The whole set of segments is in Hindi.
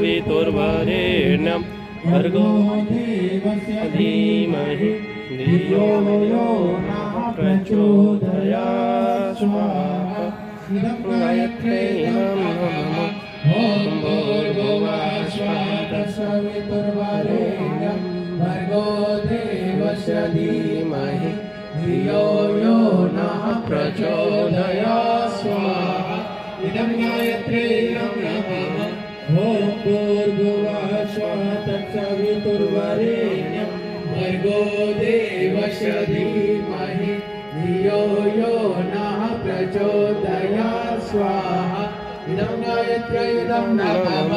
सवितुर्वरेण्यं भर्गो देवस्य धीमहि धियो यो नः प्रचोदयात् स्वाहा इदं गायत्र्यै नमः ॐ भूर्भुवः स्वः तत्सवितुर्वरेण्यं भर्गो देवस्य धीमहि धियो यो नः प्रचोदयात् स्वाहा इदं गायत्र्यै नमः ॐ भूर्भुवः स्वः तत्सवितुर्वरेण्यं भर्गो देवस्य धीमहि धियो यो नः प्रचोदयात् स्वाहा इदं गायत्र्यै नमः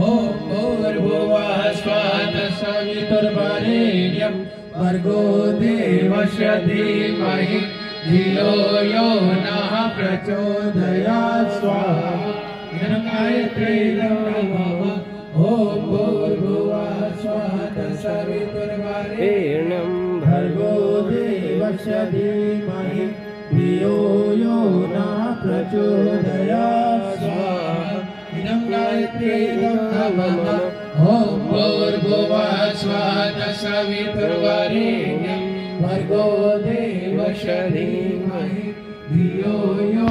ॐ भूर्भुवः स्वः तत्सवितुर्वरेण्यं भर्गो देवस्य धीमहि धियो यो नः प्रचोदयात् स्वाहा इदं गायत्र्यै नमः ॐ भूर्भुवः स्वः तत्सवितुर्वरेण्यं भर्गो देवस्य धीमहि धियो यो नः प्रचोदयात् स्वाहा इदं गायत्र्यै नमः ॐ भूर्भुवः स्वः तत्सवितुर्वरेण्यं भर्गो देवस्य धीमहि धियो यो